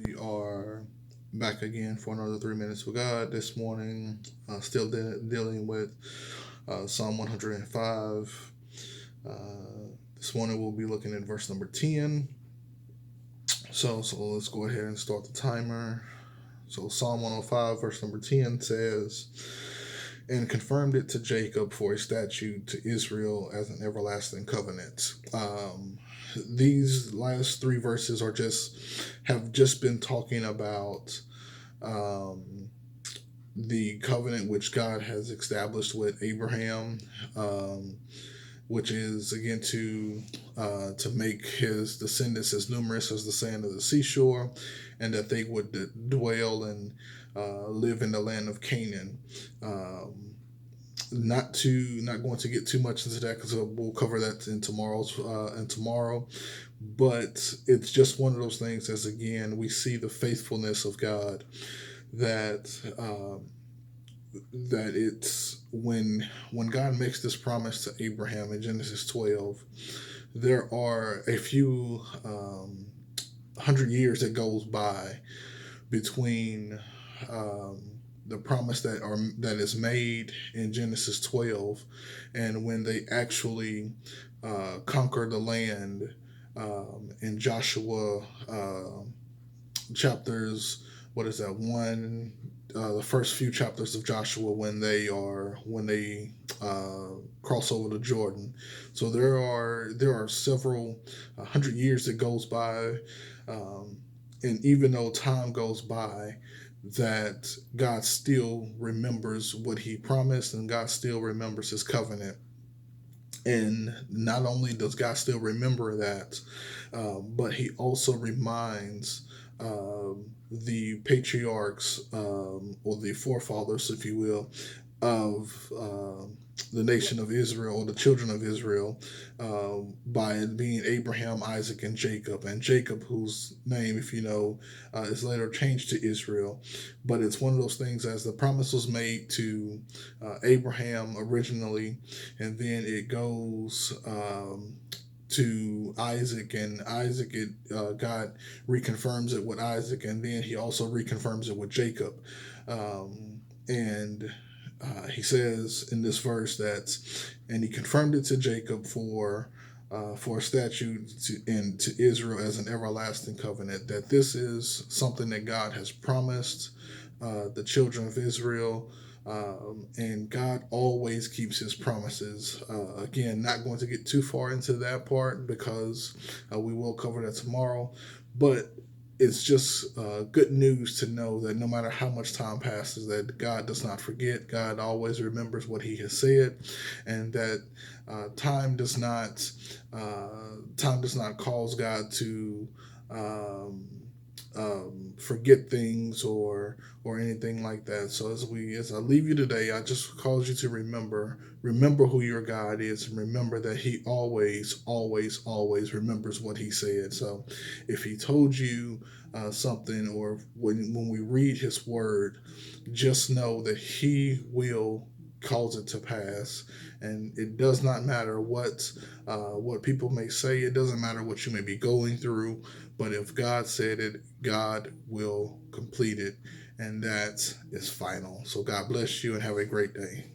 We are back again for another 3 minutes with God this morning. Still dealing with Psalm 105. Uh, this morning we'll be looking at verse number 10. So let's go ahead and start the timer. So Psalm 105, verse number 10 says, "And confirmed it to Jacob for a statute, to Israel as an everlasting covenant." These last three verses have just been talking about um, the covenant which God has established with Abraham, um, which is again to make his descendants as numerous as the sand of the seashore, and that they would dwell and live in the land of Canaan. Not going to get too much into that because we'll cover that in tomorrow. But it's just one of those things. As again, we see the faithfulness of God that that it's when God makes this promise to Abraham in Genesis 12, there are a few 100 years that goes by between the promise that is made in Genesis 12 and when they actually conquer the land in Joshua chapters. What is that one? The first few chapters of Joshua when they cross over to Jordan. So there are several 100 years that goes by, and even though time goes by, that God still remembers what He promised, and God still remembers His covenant. And not only does God still remember that, but He also reminds the patriarchs, or the forefathers, if you will, of the nation of Israel, or the children of Israel, by it being Abraham, Isaac, and Jacob. And Jacob, whose name, if you know, is later changed to Israel. But it's one of those things, as the promise was made to Abraham originally, and then it goes to Isaac, and God reconfirms it with Isaac, and then He also reconfirms it with Jacob. And He says in this verse that, and He confirmed it to Jacob for a statute to Israel as an everlasting covenant. That this is something that God has promised the children of Israel. And God always keeps His promises. Again, not going to get too far into that part because we will cover that tomorrow. But it's just good news to know that no matter how much time passes, that God does not forget. God always remembers what He has said, and that time does not cause God to um, forget things or anything like that. So as I leave you today, I just cause you to remember who your God is, and remember that He always, always, always remembers what He said. So if He told you something, or when we read His word, just know that He will cause it to pass. And it does not matter what people may say. It doesn't matter what you may be going through. But if God said it, God will complete it, and that is final. So God bless you and have a great day.